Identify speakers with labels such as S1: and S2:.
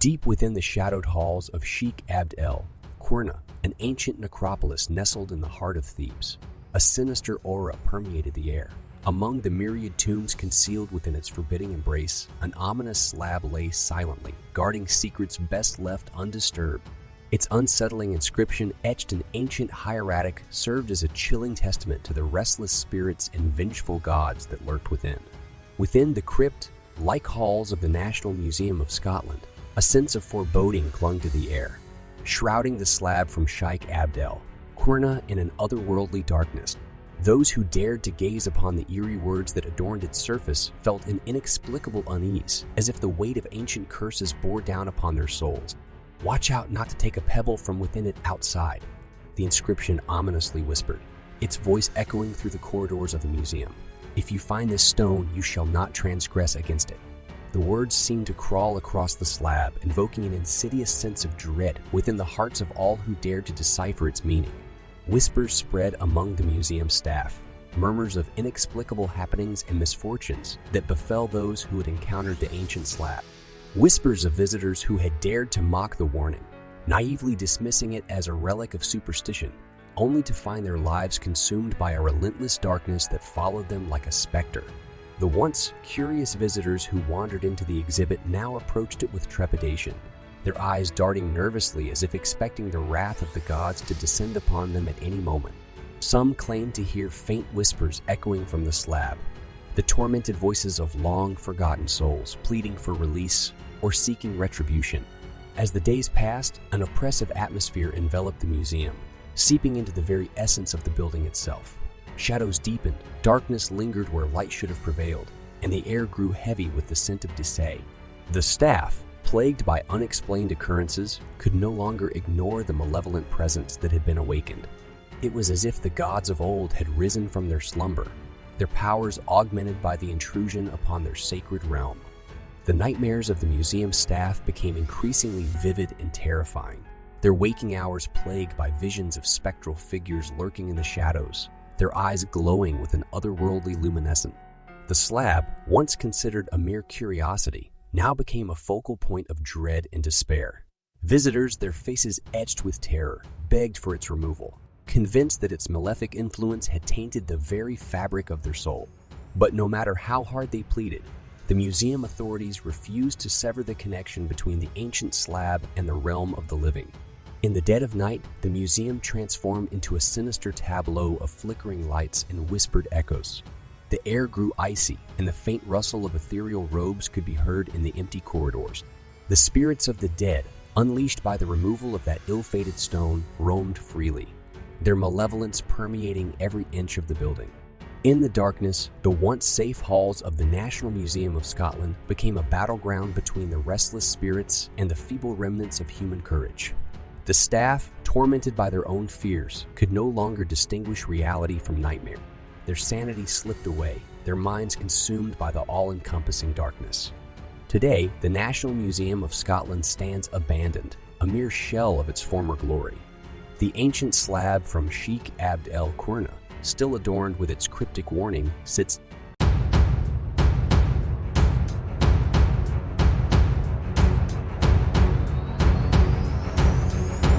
S1: Deep within the shadowed halls of Sheikh Abd el-Qurna, an ancient necropolis nestled in the heart of Thebes, a sinister aura permeated the air. Among the myriad tombs concealed within its forbidding embrace, an ominous slab lay silently, guarding secrets best left undisturbed. Its unsettling inscription, etched in ancient hieratic, served as a chilling testament to the restless spirits and vengeful gods that lurked within. Within the crypt-like halls of the National Museum of Scotland, a sense of foreboding clung to the air, shrouding the slab from Sheikh Abd el-Qurna in an otherworldly darkness. Those who dared to gaze upon the eerie words that adorned its surface felt an inexplicable unease, as if the weight of ancient curses bore down upon their souls. "Watch out not to take a pebble from within it outside," the inscription ominously whispered, its voice echoing through the corridors of the museum. "If you find this stone, you shall not transgress against it." The words seemed to crawl across the slab, invoking an insidious sense of dread within the hearts of all who dared to decipher its meaning. Whispers spread among the museum staff, murmurs of inexplicable happenings and misfortunes that befell those who had encountered the ancient slab. Whispers of visitors who had dared to mock the warning, naively dismissing it as a relic of superstition, only to find their lives consumed by a relentless darkness that followed them like a specter. The once curious visitors who wandered into the exhibit now approached it with trepidation, their eyes darting nervously as if expecting the wrath of the gods to descend upon them at any moment. Some claimed to hear faint whispers echoing from the slab, the tormented voices of long-forgotten souls pleading for release or seeking retribution. As the days passed, an oppressive atmosphere enveloped the museum, seeping into the very essence of the building itself. Shadows deepened, darkness lingered where light should have prevailed, and the air grew heavy with the scent of decay. The staff, plagued by unexplained occurrences, could no longer ignore the malevolent presence that had been awakened. It was as if the gods of old had risen from their slumber, their powers augmented by the intrusion upon their sacred realm. The nightmares of the museum staff became increasingly vivid and terrifying, their waking hours plagued by visions of spectral figures lurking in the shadows, their eyes glowing with an otherworldly luminescence. The slab, once considered a mere curiosity, now became a focal point of dread and despair. Visitors, their faces etched with terror, begged for its removal, convinced that its malefic influence had tainted the very fabric of their soul. But no matter how hard they pleaded, the museum authorities refused to sever the connection between the ancient slab and the realm of the living. In the dead of night, the museum transformed into a sinister tableau of flickering lights and whispered echoes. The air grew icy, and the faint rustle of ethereal robes could be heard in the empty corridors. The spirits of the dead, unleashed by the removal of that ill-fated stone, roamed freely, their malevolence permeating every inch of the building. In the darkness, the once safe halls of the National Museum of Scotland became a battleground between the restless spirits and the feeble remnants of human courage. The staff, tormented by their own fears, could no longer distinguish reality from nightmare. Their sanity slipped away, their minds consumed by the all-encompassing darkness. Today, the National Museum of Scotland stands abandoned, a mere shell of its former glory. The ancient slab from Sheikh Abd el-Qurna, still adorned with its cryptic warning, sits